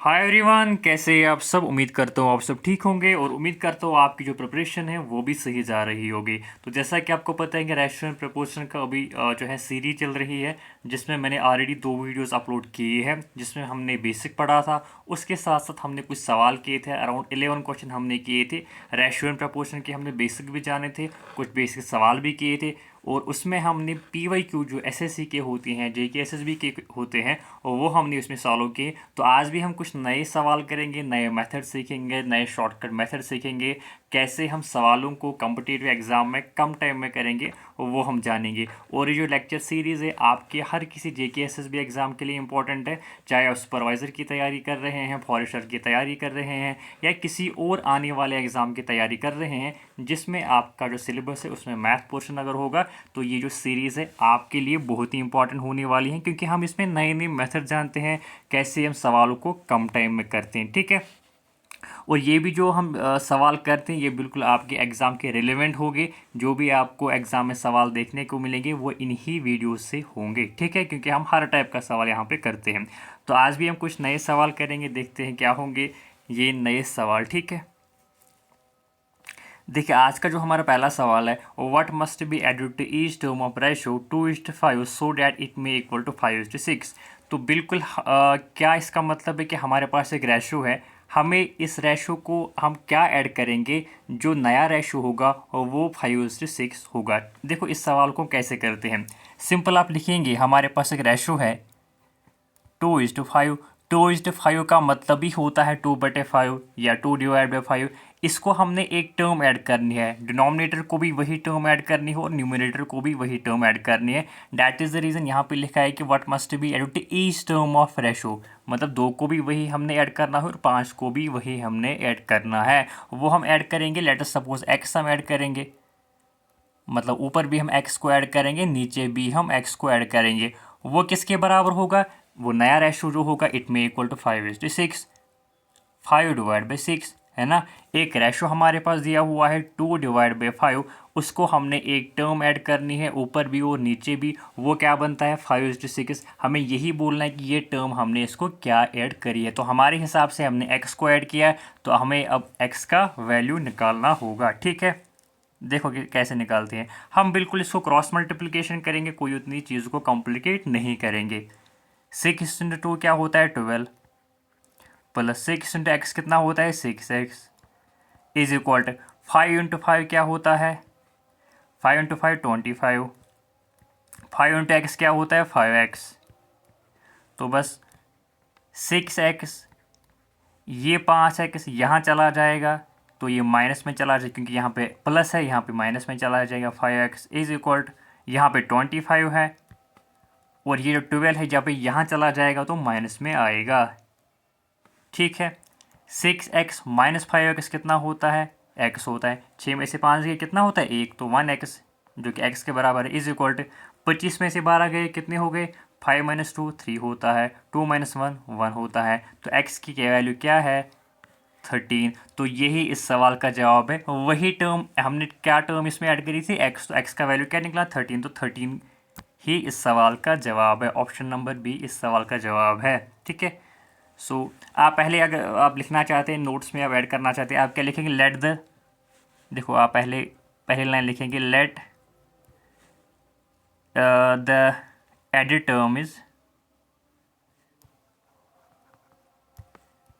Hi everyone, कैसे हैं आप सब। उम्मीद करता हूँ आप सब ठीक होंगे और उम्मीद करता हूँ आपकी जो प्रिपरेशन है वो भी सही जा रही होगी। तो जैसा कि आपको पता है कि रेस्टोरेंट प्रपोर्शन का अभी जो है सीरीज चल रही है, जिसमें मैंने ऑलरेडी 2 वीडियोस अपलोड किए हैं, जिसमें हमने बेसिक पढ़ा था। उसके साथ साथ हमने कुछ सवाल किए थे, अराउंड 11 क्वेश्चन हमने किए थे। रेस्टोरेंट प्रपोर्शन के हमने बेसिक भी जाने थे, कुछ बेसिक सवाल भी किए थे। और उसमें हमने PYQ जो SSC के होते हैं, JK SSB के होते हैं, और वो हमने उसमें सॉल्व किए। तो आज भी हम कुछ नए सवाल करेंगे, नए मेथड सीखेंगे, नए शॉर्टकट मेथड सीखेंगे। कैसे हम सवालों को कॉम्पिटिटिव एग्जाम में कम टाइम में करेंगे वो हम जानेंगे। और ये जो लेक्चर सीरीज़ है आपके हर किसी JK SSB एग्ज़ाम के लिए इंपॉर्टेंट है। चाहे आप सुपरवाइज़र की तैयारी कर रहे हैं, फॉरेस्टर की तैयारी कर रहे हैं, या किसी और आने वाले एग्ज़ाम की तैयारी कर रहे हैं जिसमें आपका जो सिलेबस है उसमें मैथ पोर्शन अगर होगा, तो ये जो सीरीज़ है आपके लिए बहुत ही इंपॉर्टेंट होने वाली है। क्योंकि हम इसमें नए नए मेथड जानते हैं, कैसे हम सवालों को कम टाइम में करते हैं। ठीक है। और ये भी जो हम सवाल करते हैं ये बिल्कुल आपके एग्ज़ाम के रिलेवेंट होंगे। जो भी आपको एग्ज़ाम में सवाल देखने को मिलेंगे वो इन्हीं वीडियो से होंगे। ठीक है, क्योंकि हम हर टाइप का सवाल यहाँ पे करते हैं। तो आज भी हम कुछ नए सवाल करेंगे, देखते हैं क्या होंगे ये नए सवाल। ठीक है, देखिए आज का जो हमारा पहला सवाल है, what must be added to each term of ratio 2:5 so that it may equal to 5:6। तो बिल्कुल क्या इसका मतलब है कि हमारे पास एक रेशो है, हमें इस रेशो को हम क्या ऐड करेंगे, जो नया रेशो होगा और वो 5:6 होगा। देखो इस सवाल को कैसे करते हैं। सिंपल आप लिखेंगे, हमारे पास एक रेशो है 2:5। 2:5 का मतलब ही होता है 2/5 या 2/5। इसको हमने एक टर्म ऐड करनी है, डिनोमिनेटर को भी वही टर्म ऐड करनी है और न्यूमरेटर को भी वही टर्म ऐड करनी है। दैट इज़ द रीज़न यहाँ पे लिखा है कि what must be added to each term of ratio. मतलब 2 को भी वही हमने ऐड करना है और 5 को भी वही हमने ऐड करना है। वो हम ऐड करेंगे, लेट अस सपोज x हम ऐड करेंगे, मतलब ऊपर भी हम x को ऐड करेंगे, नीचे भी हम x को ऐड करेंगे। वो किसके बराबर होगा, वो नया रेशो जो होगा इट में इक्वल टू 5:6। 5/6 है ना। एक रेशो हमारे पास दिया हुआ है 2/5, उसको हमने एक टर्म ऐड करनी है ऊपर भी और नीचे भी। वो क्या बनता है 5:6। हमें यही बोलना है कि ये टर्म हमने इसको क्या ऐड करी है। तो हमारे हिसाब से हमने x को ऐड किया है, तो हमें अब x का वैल्यू निकालना होगा। ठीक है, देखो कि कैसे निकालते हैं। हम बिल्कुल इसको क्रॉस मल्टीप्लिकेशन करेंगे, कोई उतनी चीज़ को कॉम्प्लिकेट नहीं करेंगे। 6 × 2 क्या होता है 12, प्लस 6 × x कितना होता है 6x, इज इक्वल टू 5 × 5 क्या होता है 5 × 5 25। 5 × x क्या होता है 5x। तो बस 6x, ये 5x यहाँ चला जाएगा तो ये माइनस में चला जाएगा, क्योंकि यहाँ पे प्लस है, यहाँ पे माइनस में चला जाएगा। 5x इज इक्वल टू यहाँ पे 25 है, और ये जो 12 है जब यहाँ चला जाएगा तो माइनस में आएगा। ठीक है, 6x माइनस 5x कितना होता है x होता है। 6 में से 5 गए कितना होता है 1, तो 1x जो कि x के बराबर है, इज इक्वल टू 25 में से 12 गए कितने हो गए 5 - 2 3 होता है, 2 - 1 1 होता है। तो x की वैल्यू क्या है 13। तो यही इस सवाल का जवाब है। वही टर्म हमने क्या टर्म इसमें ऐड करी थी x, तो x का वैल्यू क्या निकला 13। तो 13 ही इस सवाल का जवाब है। ऑप्शन नंबर बी इस सवाल का जवाब है। ठीक है। सो आप पहले अगर आप लिखना चाहते हैं नोट्स में आप ऐड करना चाहते हैं, आप क्या लिखेंगे लेट द, देखो आप पहले लाइन लिखेंगे let the added term is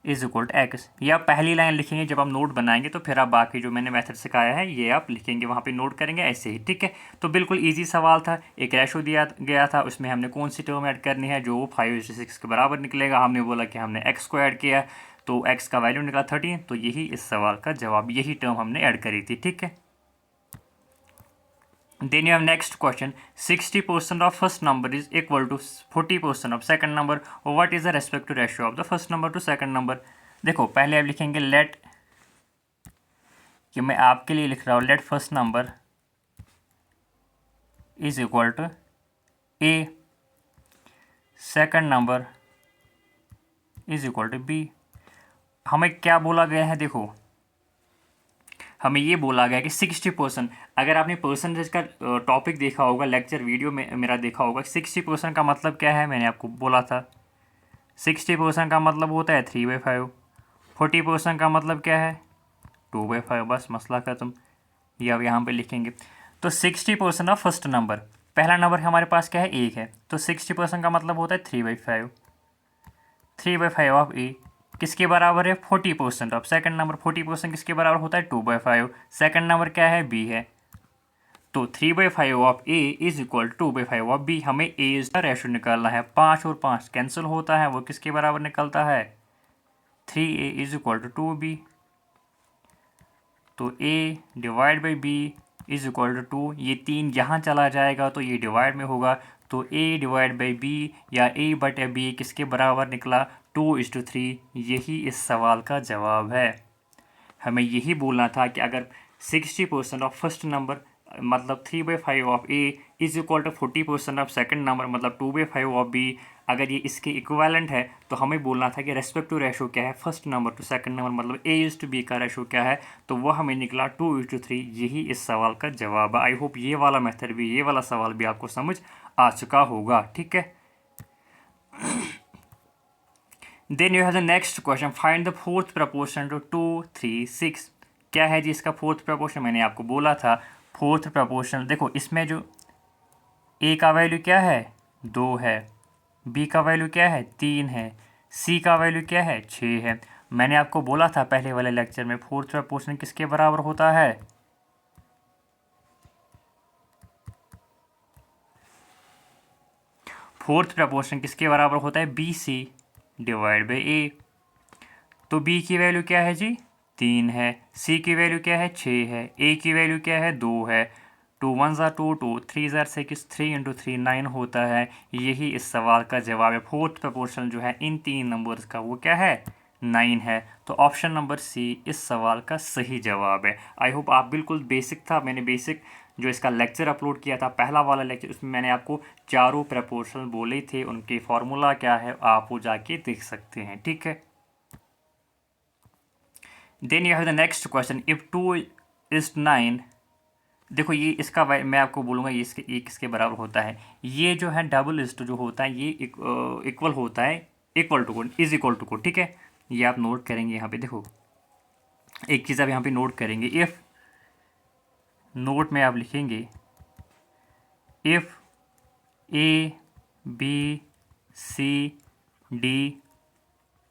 equal to X. ये आप पहली लाइन लिखेंगे जब आप नोट बनाएंगे, तो फिर आप बाकी जो मैंने मेथड सिखाया है ये आप लिखेंगे, वहाँ पे नोट करेंगे ऐसे ही। ठीक है, तो बिल्कुल इजी सवाल था। एक रेशो दिया गया था, उसमें हमने कौन सी टर्म ऐड करनी है जो 5:6 के बराबर निकलेगा। हमने बोला कि हमने एक्स को ऐड किया, तो एक्स का वैल्यू निकला 13। तो यही इस सवाल का जवाब, यही टर्म हमने ऐड करी थी। ठीक है, then you have next question, 60% of first number is equal to 40% of second number, what is the respective ratio of the first number to second number। देखो पहले आप लिखेंगे लेट, कि मैं आपके लिए लिख रहा हूँ, let first number is equal to A, second number is equal to B. हमें क्या बोला गया है, देखो हमें ये बोला गया कि 60%, अगर आपने परसेंटेज का टॉपिक देखा होगा, लेक्चर वीडियो में मेरा देखा होगा, 60% का मतलब क्या है मैंने आपको बोला था 60% का मतलब होता है 3/5। 40% का मतलब क्या है 2/5। बस मसला खत्म। ये अब यहाँ पे लिखेंगे। तो 60% ऑफ फर्स्ट नंबर, पहला नंबर हमारे पास क्या है 1 है, तो 60% का मतलब होता है 3/5। 3/5 ऑफ ए किसके बराबर है 40% ऑफ सेकंड नंबर। 40% किसके बराबर होता है 2/5। सेकंड नंबर क्या है बी है। तो 3/5 of A is equal 2/5 of B. हमें ए इज का रेशो निकालना है। 5 और 5 कैंसिल होता है, वो किसके बराबर निकलता है 3a is equal to 2b। तो a divide by B is equal to 2। ये 3 यहाँ चला जाएगा तो ये डिवाइड में होगा। तो a डिवाइड बाई बी या a बटे बी किसके बराबर निकला 2:3। यही इस सवाल का जवाब है। हमें यही बोलना था कि अगर 60% ऑफ फर्स्ट नंबर मतलब 3/5 of A is equal to 40% of second number मतलब 2/5 ऑफ बी, अगर ये इसके इक्विवेलेंट है तो हमें बोलना था कि रेस्पेक्टिव रेशो क्या है first number two second number मतलब ए इज टू बी का रेशो क्या है, तो वह हमें निकला 2:3। यही इस सवाल का जवाब है। आई होप ये वाला मेथड भी, ये वाला सवाल भी आपको समझ आ चुका होगा। ठीक है, then you have the next question, find the fourth proportion to 2 3 6। क्या है जी इसका फोर्थ प्रपोर्शन, मैंने आपको बोला था फोर्थ प्रपोर्शन। देखो इसमें जो ए का वैल्यू क्या है 2 है, बी का वैल्यू क्या है 3 है, सी का वैल्यू क्या है 6 है। मैंने आपको बोला था पहले वाले लेक्चर में फोर्थ प्रपोर्शन किसके बराबर होता है, फोर्थ प्रपोर्शन किसके बराबर होता है बी सी डिवाइड बाई ए। तो बी की वैल्यू क्या है जी 3 है, सी की वैल्यू क्या है 6 है, ए की वैल्यू क्या है 2 है। 2 1 ज़ा 2 2 3 ज़ा 6 3 इंटू 3 9 होता है। यही इस सवाल का जवाब है। फोर्थ प्रपोर्शन जो है इन 3 नंबर्स का वो क्या है 9 है। तो ऑप्शन नंबर सी इस सवाल का सही जवाब है। आई होप आप बिल्कुल बेसिक था, मैंने बेसिक जो इसका लेक्चर अपलोड किया था पहला वाला लेक्चर, उसमें मैंने आपको चारों प्रपोर्शन बोले थे, उनके फार्मूला क्या है आप वो जाके देख सकते हैं। ठीक है, then you have the next question, if 2 is 9। देखो ये इसका मैं आपको बोलूँगा ये इसके ये किसके बराबर होता है। ये जो है डबल इस्ट जो होता है ये इक्वल होता है इक्वल टू को, इज इक्वल टू को। ठीक है, ये आप नोट करेंगे यहाँ पे। देखो एक चीज़ आप यहाँ पे नोट करेंगे, इफ़ नोट में आप लिखेंगे if A B C D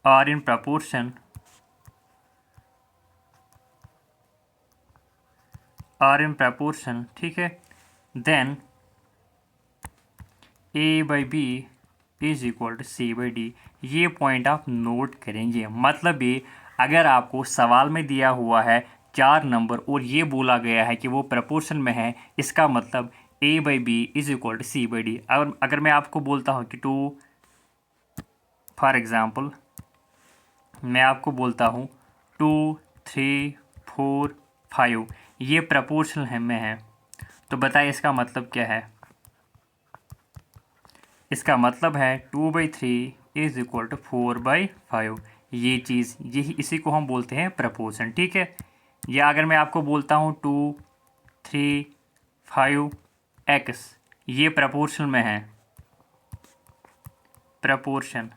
are in proportion ठीक है, then A by B is equal to C by D. ये पॉइंट आप नोट करेंगे। मतलब ये अगर आपको सवाल में दिया हुआ है 4 नंबर और ये बोला गया है कि वो प्रपोर्शन में है, इसका मतलब A by B is equal to C by D. अगर मैं आपको बोलता हूँ कि 2 फॉर एग्ज़ाम्पल मैं आपको बोलता हूँ 2 3 4 5 ये प्रपोर्शनल है में है, तो बताइए इसका मतलब क्या है। इसका मतलब है 2/3 इज इक्वल टू 4/5। ये चीज़ यही इसी को हम बोलते हैं प्रपोर्शन। ठीक है, या अगर मैं आपको बोलता हूँ 2 3 5 एक्स, ये प्रपोर्शन में है, प्रपोर्शन।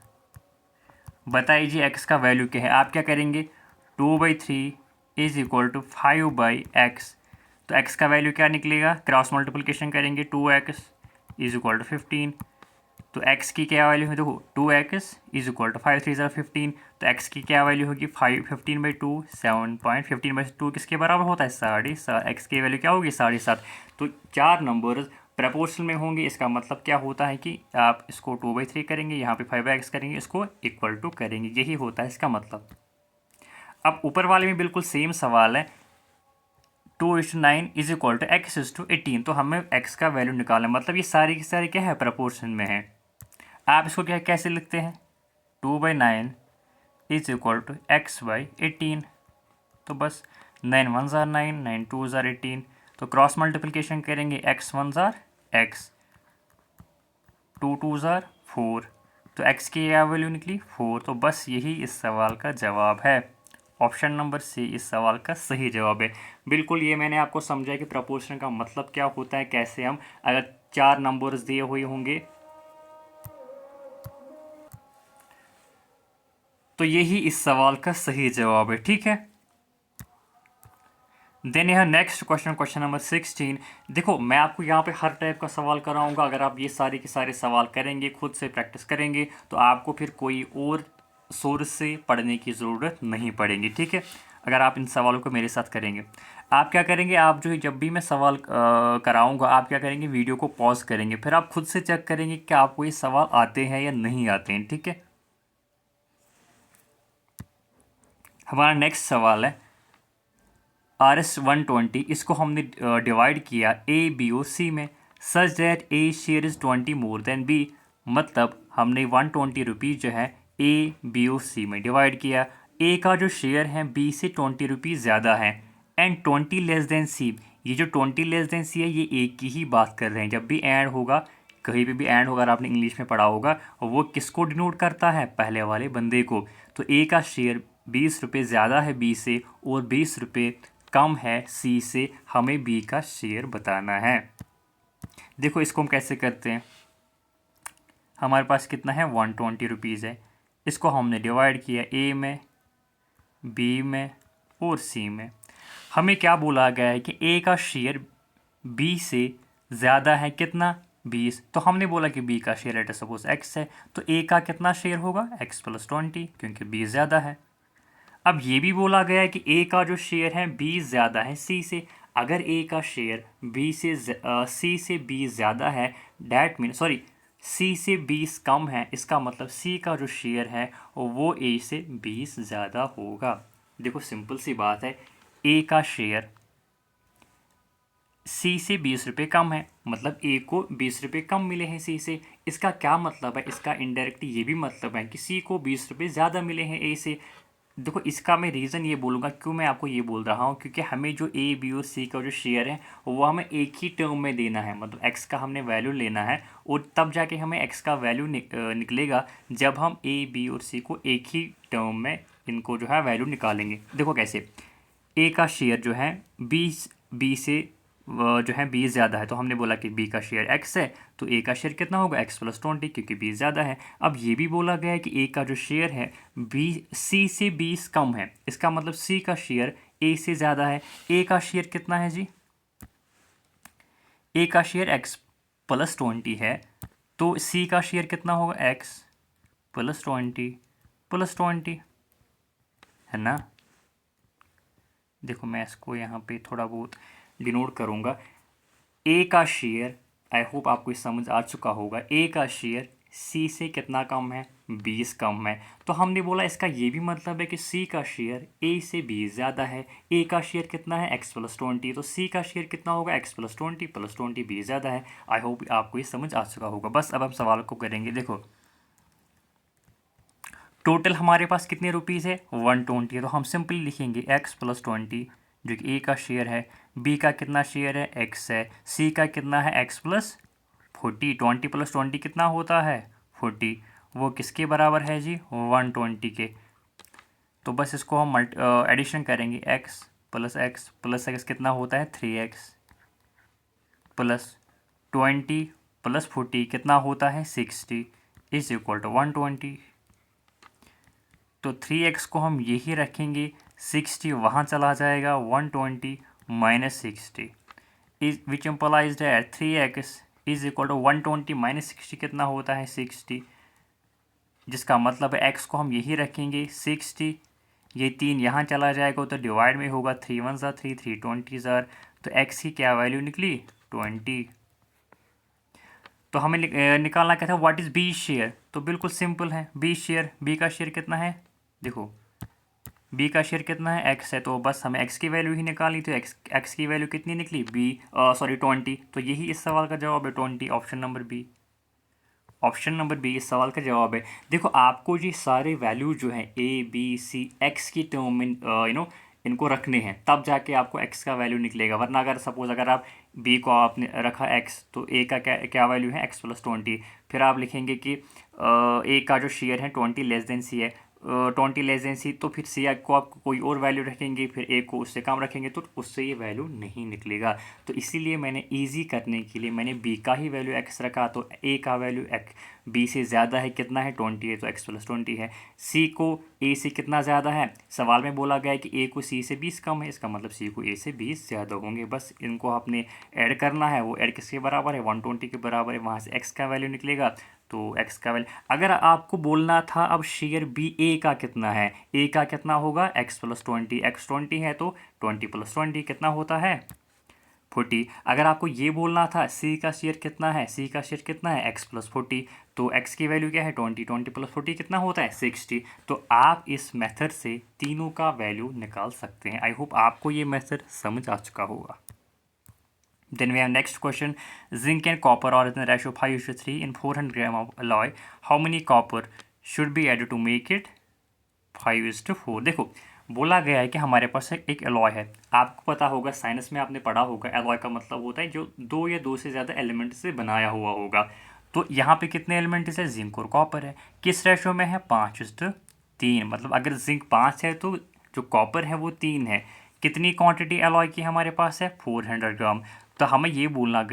बताइए जी एक्स का वैल्यू क्या है। आप क्या करेंगे 2/3 इज इक्वल टू 5/x। तो x का वैल्यू क्या निकलेगा, क्रॉस मल्टीप्लिकेशन करेंगे 2x इज इक्वल टू 15। तो x की क्या वैल्यू है, देखो 2x इज इक्वल टू 5 3 15। तो x की क्या वैल्यू होगी 15/2 7.15/2 किसके बराबर होता है 7.5। x की वैल्यू क्या होगी 7.5। तो 4 नंबर्स प्रपोर्शन में होंगे, इसका मतलब क्या होता है कि आप इसको 2/3 करेंगे, यहाँ पे 5x करेंगे, इसको इक्वल टू करेंगे। यही होता है इसका मतलब। अब ऊपर वाले में बिल्कुल सेम सवाल है 2:9 is equal to x is to 18। तो हमें x का वैल्यू निकालना है, मतलब ये सारी की सारी क्या है प्रपोर्शन में है। आप इसको क्या कैसे लिखते हैं 2/9 इज इक्वल टू x/18। तो बस 9 1 ज़ार 9 9 2 ज़ार 18। तो क्रॉस मल्टीप्लिकेशन करेंगे x 1 ज़ार x 2 2 ज़ार 4। तो x की क्या वैल्यू निकली 4। तो बस यही इस सवाल का जवाब है। ऑप्शन नंबर सी इस सवाल का सही जवाब है। बिल्कुल ये मैंने आपको समझाया कि प्रपोर्शन का मतलब क्या होता है, कैसे हम अगर 4 नंबर्स दिए हुए होंगे तो यही इस सवाल का सही जवाब है, ठीक है। देन यह नेक्स्ट क्वेश्चन, क्वेश्चन नंबर 16। देखो मैं आपको यहाँ पे हर टाइप का सवाल कराऊंगा। अगर आप ये सारे के सारे सवाल करेंगे, खुद से प्रैक्टिस करेंगे, तो आपको फिर कोई और सोर्स से पढ़ने की ज़रूरत नहीं पड़ेगी, ठीक है। अगर आप इन सवालों को मेरे साथ करेंगे, आप क्या करेंगे, आप जो है जब भी मैं सवाल कराऊंगा, आप क्या करेंगे, वीडियो को पॉज करेंगे, फिर आप खुद से चेक करेंगे कि आपको ये सवाल आते हैं या नहीं आते हैं, ठीक है। हमारा नेक्स्ट सवाल है RS-120। इसको हमने डिवाइड किया A, B और C में, such that A share is 20 more than B। मतलब हमने 120 रुपीज़ जो है A, B और C में डिवाइड किया। A का जो शेयर है B से 20 रुपीज़ ज़्यादा है, एंड 20 लेस देन C। ये जो 20 लेस देन C है, ये A की ही बात कर रहे हैं। जब भी एंड होगा, कहीं पे भी एंड होगा, आपने इंग्लिश में पढ़ा होगा, वो किसको डिनोट करता है, पहले वाले बंदे को। तो A का शेयर 20 रुपये ज़्यादा है B से और 20 रुपये कम है C से, हमें B का शेयर बताना है। देखो इसको हम कैसे करते हैं। हमारे पास कितना है, 120 रुपीज़ है। इसको हमने डिवाइड किया A में, B में और C में। हमें क्या बोला गया है कि A का शेयर B से ज़्यादा है, कितना, 20। तो हमने बोला कि B का share let us suppose X है, तो A का कितना शेयर होगा, X प्लस 20, क्योंकि B ज़्यादा है। अब ये भी बोला गया है कि A का जो शेयर है B ज़्यादा है C से। अगर A का शेयर C से B ज़्यादा है, डैट मीन सॉरी C से 20 कम है, इसका मतलब C का जो शेयर है वो A से 20 ज़्यादा होगा। देखो सिंपल सी बात है, A का शेयर C से 20 रुपये कम है, मतलब A को 20 रुपये कम मिले हैं C से। इसका क्या मतलब है, इसका इनडायरेक्टली ये भी मतलब है कि C को 20 रुपये ज़्यादा मिले हैं A से। देखो इसका मैं रीज़न ये बोलूँगा, क्यों मैं आपको ये बोल रहा हूँ, क्योंकि हमें जो A, B और C का जो शेयर है वो हमें एक ही टर्म में देना है, मतलब x का हमने वैल्यू लेना है, और तब जाके हमें x का वैल्यू निकलेगा जब हम A, B और C को एक ही टर्म में इनको जो है वैल्यू निकालेंगे। देखो कैसे, A का शेयर जो है B से जो है 20 ज़्यादा है, तो हमने बोला कि B का शेयर x है, तो A का शेयर कितना होगा, x प्लस 20, क्योंकि 20 ज़्यादा है। अब ये भी बोला गया है कि A का जो शेयर है C से 20 कम है, इसका मतलब C का शेयर A से ज़्यादा है। A का शेयर कितना है जी, A का शेयर x प्लस 20 है, तो C का शेयर कितना होगा, x प्लस 20 है ना। देखो मैं इसको यहाँ पे थोड़ा बहुत डिनोट करूँगा। ए का शेयर, आई होप आपको ये समझ आ चुका होगा, ए का शेयर सी से कितना कम है, 20 कम है। तो हमने बोला इसका ये भी मतलब है कि सी का शेयर ए से 20 ज़्यादा है। ए का शेयर कितना है, x प्लस 20, तो सी का शेयर कितना होगा, x प्लस 20 प्लस 20 20 ज़्यादा है। आई होप आपको ये समझ आ चुका होगा। बस अब हम सवाल को करेंगे। देखो टोटल हमारे पास कितने रुपीज़ है, 120 है, तो हम सिंपली लिखेंगे x प्लस 20 जो कि ए का शेयर है, बी का कितना शेयर है, x है, सी का कितना है, x प्लस 40। 20 प्लस 20 कितना होता है, 40। वो किसके बराबर है जी, 120 के। तो बस इसको हम एडिशन करेंगे, x प्लस x कितना होता है, 3x प्लस 20 प्लस 40 कितना होता है, 60 इज इक्वल टू 120। तो 3x को हम यही रखेंगे, 60 वहाँ चला जाएगा, 120 minus 60 is which implies that 3x is equal to 120 minus 60 कितना होता है, 60, जिसका मतलब है x को हम यही रखेंगे 60। ये 3 यहाँ चला जाएगा तो डिवाइड में होगा, 3 1 ज़ा 3 3 20 ज़ार, तो x की क्या वैल्यू निकली, 20। तो हमें निकालना क्या था, व्हाट इज़ बी शेयर। तो बिल्कुल सिंपल है, बी शेयर, बी का शेयर कितना है, देखो बी का शेयर कितना है, एक्स है, तो बस हमें एक्स की वैल्यू ही निकालनी। तो एक्स की वैल्यू कितनी निकली, बी सॉरी 20। तो यही इस सवाल का जवाब है, 20, option number B. Option number B इस सवाल का जवाब है। देखो आपको ये सारे वैल्यू जो हैं ए बी सी एक्स की टर्म में इनको रखने हैं, तब जाके आपको एक्स का वैल्यू निकलेगा। वरना अगर सपोज अगर आप बी को आपने रखा एक्स, तो ए का क्या क्या वैल्यू है, एक्स प्लस 20। फिर आप लिखेंगे कि ए का जो शेयर है 20 लेस देन सी है, 20 लेस देन सी, तो फिर सी को आप कोई और वैल्यू रखेंगे, फिर ए को उससे कम रखेंगे तो उससे ये वैल्यू नहीं निकलेगा। तो इसीलिए मैंने इजी करने के लिए मैंने बी का ही वैल्यू एक्स रखा, तो ए का वैल्यू बी से ज़्यादा है, कितना है 20 है, तो एक्स प्लस 20 है। सी को ए से कितना ज़्यादा है, सवाल में बोला गया है कि ए को सी से 20 कम है, इसका मतलब सी को ए से 20 ज़्यादा होंगे। बस इनको आपने ऐड करना है, वो ऐड किसके बराबर है, 120 के बराबर है, वहाँ से एक्स का वैल्यू निकलेगा। तो एक्स का वैल्यू अगर आपको बोलना था अब शेयर बी ए का कितना है, ए का कितना होगा, एक्स प्लस 20, एक्स 20 है तो 20 प्लस 20 कितना होता है 40। अगर आपको ये बोलना था सी का शेयर कितना है, सी का शेयर कितना है, एक्स प्लस 40, तो एक्स की वैल्यू क्या है 20, 20 प्लस 40 कितना होता है 60। तो आप इस मेथड से तीनों का वैल्यू निकाल सकते हैं। आई होप आपको ये मेथड समझ आ चुका होगा। Then we have next question. Zinc and copper are in the ratio 5:3 in 400 gram of alloy. How many copper should be added to make it 5:4? देखो बोला गया है कि हमारे पास एक एलॉय है। आपको पता होगा, साइंस में आपने पढ़ा होगा, एलॉय का मतलब होता है जो दो या दो से ज़्यादा एलिमेंट से बनाया हुआ होगा। तो यहाँ पे कितने एलिमेंट्स है, जिंक और कॉपर है। किस रेशो में है, 5:3। मतलब अगर जिंक 5 है तो जो कॉपर है वो 3 है। कितनी क्वांटिटी एलॉय की हमारे पास है, 400 ग्राम। तो हमें ये बोला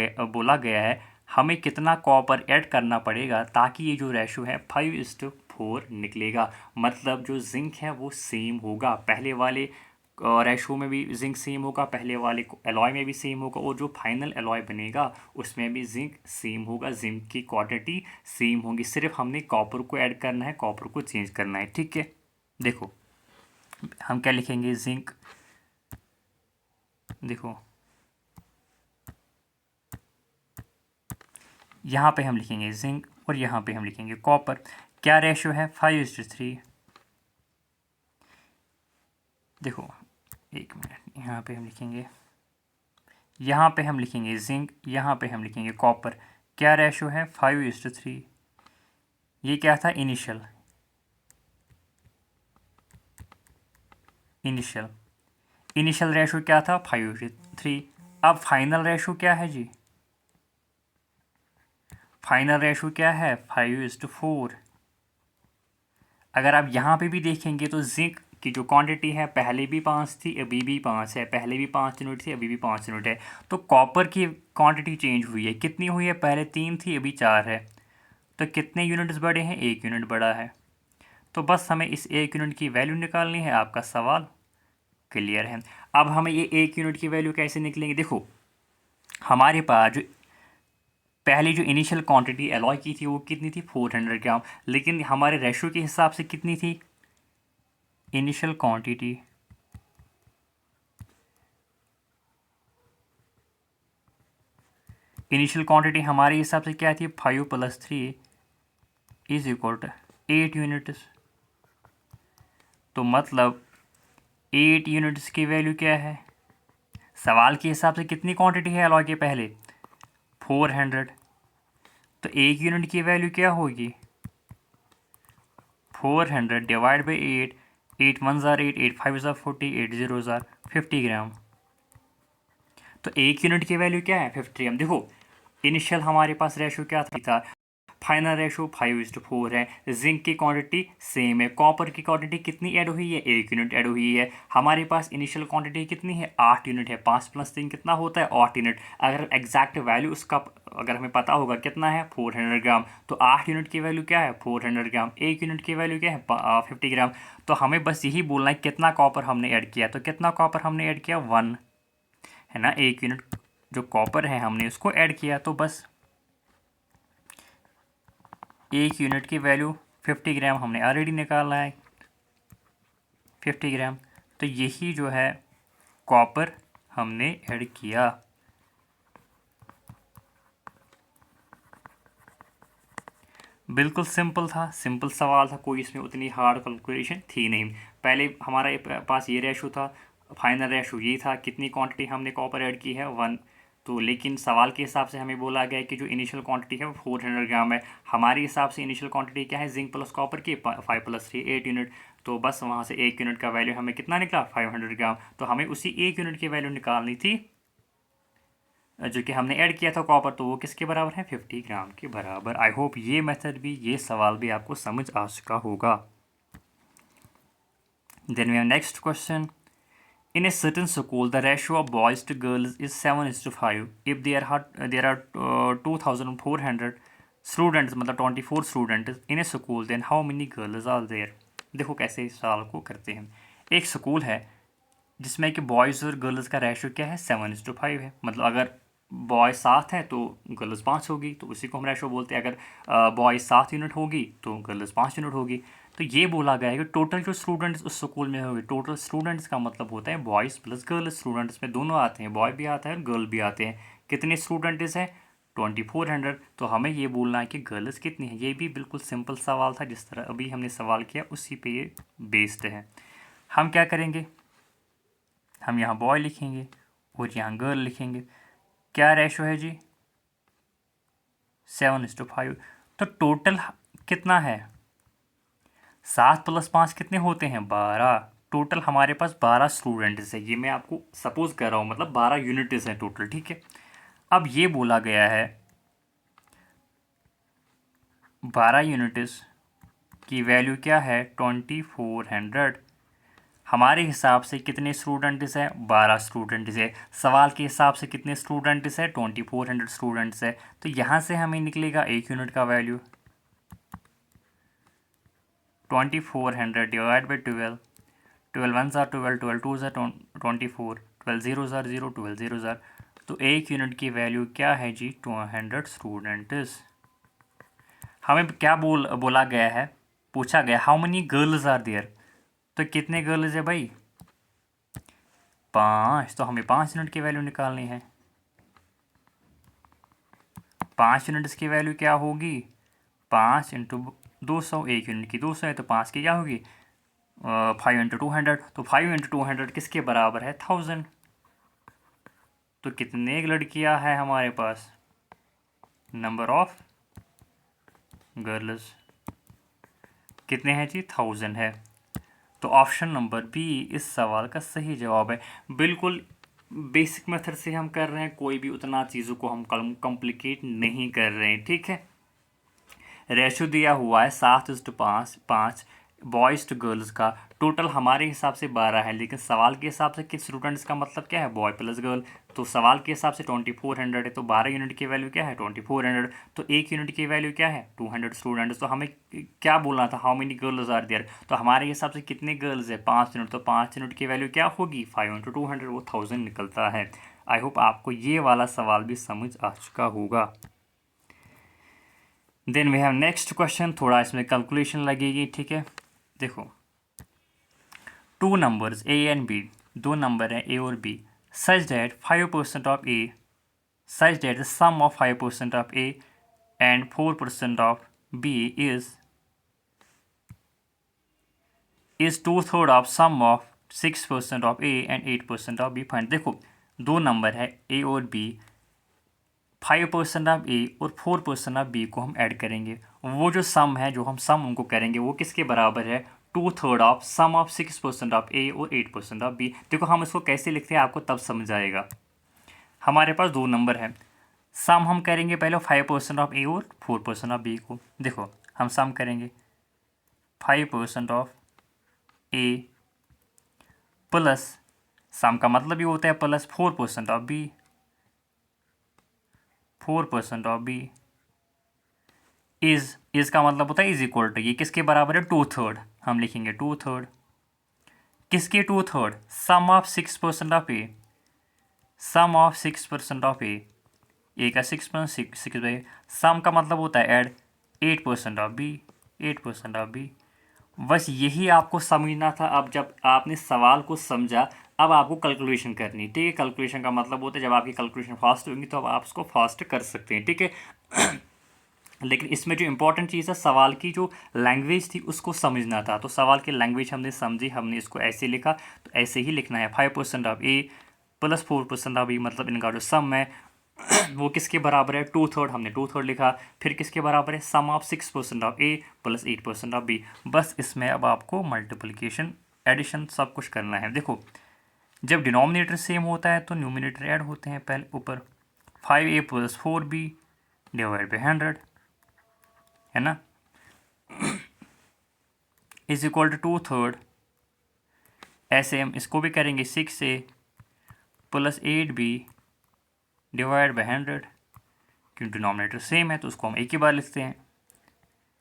गया है हमें कितना कॉपर ऐड करना पड़ेगा ताकि ये जो रेशो है 5:4 निकलेगा। मतलब जो जिंक है वो सेम होगा, पहले वाले रेशो में भी जिंक सेम होगा, पहले वाले एलॉय में भी सेम होगा, और जो फाइनल एलॉय बनेगा उसमें भी जिंक सेम होगा, जिंक की क्वांटिटी सेम होगी। सिर्फ हमने कॉपर को ऐड करना है, कॉपर को चेंज करना है। ठीक है, देखो हम क्या लिखेंगे, जिंक, देखो यहाँ पे हम लिखेंगे जिंक और यहाँ पे हम लिखेंगे कॉपर। क्या रेशो है, 5:3। देखो एक मिनट, यहाँ पे हम लिखेंगे, यहाँ पे हम लिखेंगे जिंक, यहाँ पे हम लिखेंगे कॉपर। क्या रेशो है, 5:3। ये क्या था, इनिशियल इनिशियल रेशो क्या था, 5:3। अब फाइनल रेशो क्या है जी, फाइनल रेशो क्या है, 5:4। अगर आप यहाँ पे भी देखेंगे तो जिंक की जो क्वांटिटी है पहले भी 5 थी, अभी भी 5 है, पहले भी 5 यूनिट थी, अभी भी 5 यूनिट है। तो कॉपर की क्वांटिटी चेंज हुई है, कितनी हुई है, पहले 3 थी अभी 4 है। तो कितने यूनिट्स बढ़े हैं, 1 यूनिट बढ़ा है। तो बस हमें इस 1 यूनिट की वैल्यू निकालनी है, आपका सवाल क्लियर है। अब हमें ये 1 यूनिट की वैल्यू कैसे निकलेंगे, देखो हमारे पास जो पहली जो इनिशियल क्वांटिटी एलॉय की थी वो कितनी थी, 400 ग्राम, लेकिन हमारे रेशो के हिसाब से कितनी थी, इनिशियल क्वांटिटी हमारे हिसाब से क्या थी, 5 + 3 = 8 यूनिट्स। तो मतलब 8 यूनिट्स की वैल्यू क्या है, सवाल के हिसाब से कितनी क्वांटिटी है एलॉय के पहले, 400। तो 1 यूनिट की वैल्यू क्या होगी, 400 डिवाइड बाई 8, 8 1 ज़ार 8, 8 5 ज़ार 40, 8 0 ज़ार 50 ग्राम। तो 1 यूनिट की वैल्यू क्या है, 50 ग्राम। देखो इनिशियल हमारे पास रेशो क्या था, फाइनल रेशो 5:4 है। जिंक की क्वांटिटी सेम है, कॉपर की क्वांटिटी कितनी ऐड हुई है, 1 यूनिट ऐड हुई है। हमारे पास इनिशियल क्वांटिटी कितनी है, 8 यूनिट है। 5 + 3 कितना होता है, 8 यूनिट। अगर एग्जैक्ट वैल्यू उसका अगर हमें पता होगा कितना है, 400 ग्राम, तो 8 यूनिट की वैल्यू क्या है, 400 ग्राम। 1 यूनिट की वैल्यू क्या है, 50 ग्राम। तो हमें बस यही बोलना है कितना कॉपर हमने ऐड किया। तो कितना कॉपर हमने ऐड किया, 1 है ना। 1 यूनिट जो कॉपर है हमने उसको ऐड किया, तो बस 1 यूनिट की वैल्यू 50 ग्राम हमने ऑलरेडी निकाला है, 50 ग्राम। तो यही जो है कॉपर हमने ऐड किया। बिल्कुल सिंपल था, सिंपल सवाल था, कोई इसमें उतनी हार्ड कैलकुलेशन थी नहीं। पहले हमारे पास ये रेशो था, फाइनल रेशो ये था, कितनी क्वांटिटी हमने कॉपर ऐड की है, 1। तो लेकिन सवाल के हिसाब से हमें बोला गया है कि जो इनिशियल क्वांटिटी है वो 400 ग्राम है। हमारे हिसाब से इनिशियल क्वांटिटी क्या है, जिंक प्लस कॉपर की, 5 + 3 8 यूनिट। तो बस वहाँ से 1 यूनिट का वैल्यू हमें कितना निकला, 500 ग्राम। तो हमें उसी 1 यूनिट की वैल्यू निकालनी थी जो कि हमने ऐड किया था कॉपर, तो वो किसके बराबर है, 50 ग्राम के बराबर। आई होप ये मेथड भी, ये सवाल भी आपको समझ आ चुका होगा। Then we have next question. In a certain school, the ratio of boys to girls is 7:5. If there are 2,400 students, मतलब 24 students in a school, then how many girls are there? देखो कैसे इस सवाल को करते हैं। एक स्कूल है जिसमें कि बॉयज़ और गर्ल्स का रेशियो क्या है, 7:5 है। मतलब अगर बॉय 7 है तो गर्ल्स 5 होगी, तो उसी को हम रेशियो बोलते हैं। अगर बॉय 7 यूनिट होगी तो गर्ल्स 5 यूनिट होगी। तो ये बोला गया है कि टोटल जो स्टूडेंट्स उस स्कूल में होंगे, टोटल स्टूडेंट्स का मतलब होता है बॉयज़ प्लस गर्ल्स। स्टूडेंट्स में दोनों आते हैं, बॉय भी आता है और गर्ल भी आते हैं। कितने स्टूडेंट्स हैं? 2400। तो हमें ये बोलना है कि गर्ल्स कितनी है। ये भी बिल्कुल सिंपल सवाल था, जिस तरह अभी हमने सवाल किया उसी पे ये बेस्ड है। हम क्या करेंगे, हम यहाँ बॉय लिखेंगे और यहाँ गर्ल लिखेंगे। क्या रेशो है जी? 7:5। तो टोटल कितना है? 7 + 5 कितने होते हैं? 12। टोटल हमारे पास 12 स्टूडेंट्स है। ये मैं आपको सपोज कर रहा हूँ, मतलब 12 यूनिट्स हैं टोटल, ठीक है। अब ये बोला गया है 12 यूनिट्स की वैल्यू क्या है? 2400। हमारे हिसाब से कितने स्टूडेंट्स हैं? 12 स्टूडेंट्स है। सवाल के हिसाब से कितने स्टूडेंट्स है? 2400 स्टूडेंट्स है। तो यहाँ से हमें निकलेगा एक यूनिट का वैल्यू 2400 डिवाइड बाई 12। 12 1 ज़ार 12, 12 2 ज़ार 24, 12 0 ज़ार 0, 12 0 ज़ार। तो एक यूनिट की वैल्यू क्या है जी? 200 स्टूडेंट्स। हमें क्या बोला गया है, पूछा गया how many girls are there. तो कितने गर्ल्स है भाई? 5। तो हमें 5 यूनिट की वैल्यू निकालनी है। 5 यूनिट्स की वैल्यू क्या होगी? 5 × 200। एक यूनिट की 200 है तो 5 की क्या होगी? 5 × 200। तो 5 × 200 किसके बराबर है? 1000। तो कितने लड़कियां हैं हमारे पास? नंबर ऑफ गर्ल्स कितने हैं जी? 1000 है। तो ऑप्शन नंबर बी इस सवाल का सही जवाब है। बिल्कुल बेसिक मेथड से हम कर रहे हैं, कोई भी उतना चीज़ों को हम कॉम्प्लिकेट नहीं कर रहे हैं, ठीक है। रेशो दिया हुआ है 7:5 बॉयज़ टू गर्ल्स का। टोटल हमारे हिसाब से 12 है, लेकिन सवाल के हिसाब से किस स्टूडेंट्स का मतलब क्या है? Boy plus girl. तो सवाल के हिसाब से 2400 है, तो 12 यूनिट की वैल्यू क्या है? 2400। तो एक यूनिट की वैल्यू क्या है? 200 स्टूडेंट्स। तो हमें क्या बोलना था, how many girls are there. तो हमारे हिसाब से कितने गर्ल्स है? 5 यूनिट। तो 5 यूनिट की वैल्यू क्या होगी? 5 × 200, वो 1000 निकलता है। आई होप आपको ये वाला सवाल भी समझ आ चुका होगा। Then we have next question. थोड़ा इसमें कैलकुलेशन लगेगी, ठीक है। देखो, 2 numbers A and B, 2 number हैं ए और B, such that 5% of A, such that the sum of 5% of A and 4% of B is 2/3 of sum of 6% of A and 8% of B. Find. देखो, 2 number है ए और B, 5% of ए और 4% of B को हम add करेंगे। वो जो सम है, जो हम सम उनको करेंगे, वो किसके बराबर है? 2/3 ऑफ सम ऑफ 6% ऑफ ए और 8% ऑफ बी। देखो हम इसको कैसे लिखते हैं, आपको तब समझ आएगा। हमारे पास 2 नंबर है, सम हम करेंगे पहले 5% ऑफ ए और 4% ऑफ बी को। देखो हम सम करेंगे 5% ऑफ ए प्लस, सम का मतलब ये होता है plus 4% of B, 4% of B is का मतलब होता है इज इक्वल टू, ये किसके बराबर है? 2/3। हम लिखेंगे 2/3। किसके 2/3? Sum of 6% of A, sum of 6% of A का 6 बाई, सम का मतलब होता है add 8% of B, 8% of B. बस यही आपको समझना था। अब जब आपने सवाल को समझा, अब आपको कैलकुलेशन करनी, ठीक है। कैलकुलेशन का मतलब होता है जब आपकी कैलकुलेशन फास्ट होगी तो अब आप उसको फास्ट कर सकते हैं, ठीक है। लेकिन इसमें जो इंपॉर्टेंट चीज़ है, सवाल की जो लैंग्वेज थी उसको समझना था। तो सवाल की लैंग्वेज हमने समझी, हमने इसको ऐसे लिखा, तो ऐसे ही लिखना है। 5% of A plus 4% of B, मतलब इनका जो सम है वो किसके बराबर है? 2/3। हमने 2/3 लिखा। फिर किसके बराबर है? Sum of 6% of A plus 8% of B. बस इसमें अब आपको मल्टीप्लिकेशन, एडिशन सब कुछ करना है। देखो, जब डिनोमिनेटर सेम होता है तो न्यूमिनेटर ऐड होते हैं। पहले ऊपर 5a + 4b डिवाइड बाई 100 है ना, इज इक्वल टू 2/3 ऐसे हम इसको भी करेंगे 6a plus 8b divide by 100, क्योंकि डिनोमिनेटर सेम है तो उसको हम एक ही बार लिखते हैं,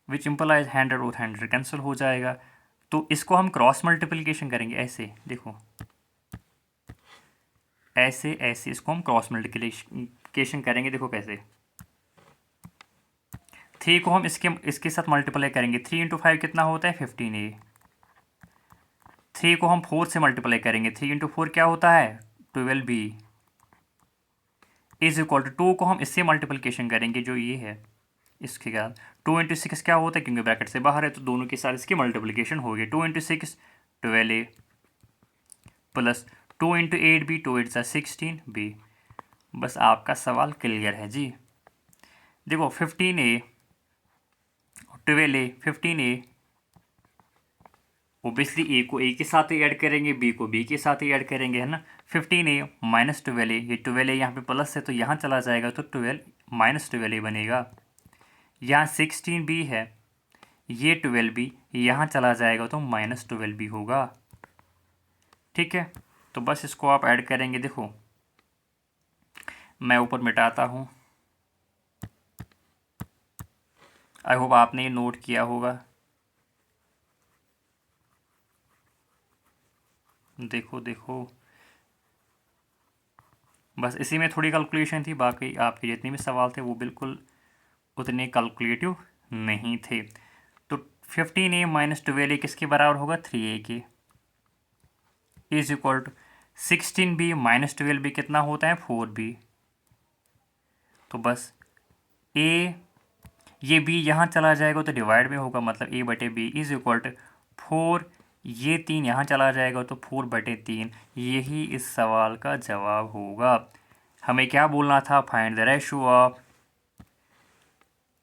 विच इम्प्लाइज 100 और 100 कैंसिल हो जाएगा। तो इसको हम क्रॉस मल्टीप्लिकेशन करेंगे, ऐसे देखो, ऐसे ऐसे इसको हम क्रॉस मल्टीप्लिकेशन करेंगे। देखो कैसे, 3 को हम इसके साथ मल्टीप्लाई करेंगे, 3 इंटू 5 कितना होता है 15a। 3 को हम 4 से मल्टीप्लाई करेंगे, 3 इंटू 4 क्या होता है 12b इज इक्वल टू 2 को हम इससे मल्टीप्लिकेशन करेंगे जो ये है इसके बाद, 2 इंटू 6 क्या होता है, क्योंकि ब्रैकेट से बाहर है तो दोनों के साथ इसकी मल्टीप्लिकेशन हो गई, 2 into 6 12a plus 2 into 8b 2 8 16b। बस आपका सवाल क्लियर है जी। देखो 15a 12a 15a, ओबियसली ए को ए के साथ ही ऐड करेंगे, बी को बी के साथ ही ऐड करेंगे, है ना। 15a माइनस 12a, ये 12a यहाँ पे प्लस है तो यहाँ चला जाएगा तो 12 माइनस 12a बनेगा। यहाँ 16b है, ये 12b यहाँ चला जाएगा तो माइनस 12b होगा। ठीक है, तो बस इसको आप ऐड करेंगे। देखो मैं ऊपर मिटाता हूँ, आई होप आपने ये नोट किया होगा। देखो देखो, बस इसी में थोड़ी कैलकुलेशन थी, बाकी आपके जितने भी सवाल थे वो बिल्कुल उतने कैलकुलेटिव नहीं थे। तो 15a माइनस 12a किसके बराबर होगा 3a के, is equal to 16b minus 12b कितना होता है 4b। तो बस a, ये b यहाँ चला जाएगा तो डिवाइड में होगा, मतलब a बटे b इज इक्वल टू 4, ये 3 यहाँ चला जाएगा तो 4 बटे 3। यही इस सवाल का जवाब होगा। हमें क्या बोलना था, find the ratio of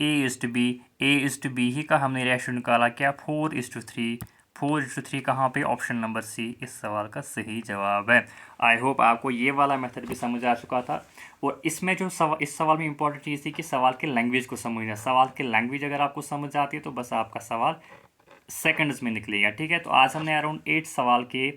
a is to b, a is to b ही का हमने रेशो निकाला क्या 4:3। 4:3 कहाँ पे, ऑप्शन नंबर सी इस सवाल का सही जवाब है। आई होप आपको ये वाला मेथड भी समझ आ चुका था। और इसमें जो इस सवाल में इंपॉर्टेंट चीज़ थी कि सवाल के लैंग्वेज को समझना। सवाल के लैंग्वेज अगर आपको समझ आती है तो बस आपका सवाल सेकंड्स में निकलेगा। ठीक है, तो आज हमने अराउंड 8 सवाल के,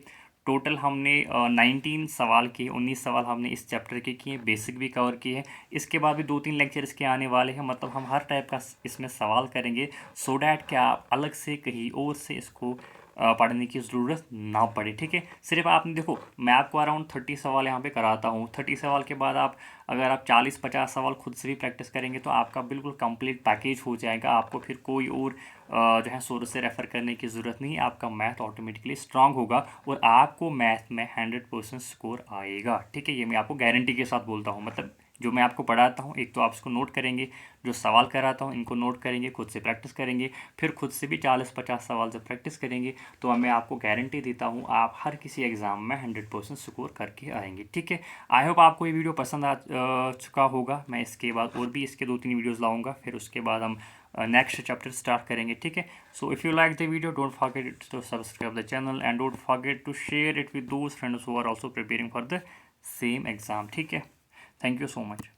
टोटल हमने 19 सवाल किए, 19 सवाल हमने इस चैप्टर के किए, बेसिक भी कवर किए हैं। इसके बाद भी 2-3 लेक्चर इसके आने वाले हैं, मतलब हम हर टाइप का इसमें सवाल करेंगे सो डैट क्या आप अलग से कहीं और से इसको पढ़ने की ज़रूरत ना पड़े। ठीक है, सिर्फ आपने देखो मैं आपको अराउंड 30 सवाल यहाँ पे कराता हूँ। 30 सवाल के बाद आप अगर आप 40-50 सवाल खुद से भी प्रैक्टिस करेंगे तो आपका बिल्कुल कंप्लीट पैकेज हो जाएगा। आपको फिर कोई और जो है सोर्स से रेफ़र करने की ज़रूरत नहीं, आपका मैथ ऑटोमेटिकली स्ट्रांग होगा और आपको मैथ में 100% स्कोर आएगा। ठीक है, ये मैं आपको गारंटी के साथ बोलता हूँ। मतलब जो मैं आपको पढ़ाता हूँ, एक तो आप इसको नोट करेंगे, जो सवाल कराता हूँ इनको नोट करेंगे, खुद से प्रैक्टिस करेंगे, फिर खुद से भी 40-50 सवाल जब प्रैक्टिस करेंगे तो मैं आपको गारंटी देता हूँ आप हर किसी एग्ज़ाम में 100% स्कोर करके आएंगे। ठीक है, आई होप आपको ये वीडियो पसंद आ चुका होगा। मैं इसके बाद और भी इसके 2-3 वीडियोज़ लाऊँगा, फिर उसके बाद हम नेक्स्ट चैप्टर स्टार्ट करेंगे। ठीक है, so if you like the video don't forget to subscribe the channel and don't forget to share it with those friends who are also preparing for the same exam. ठीक है, thank you so much.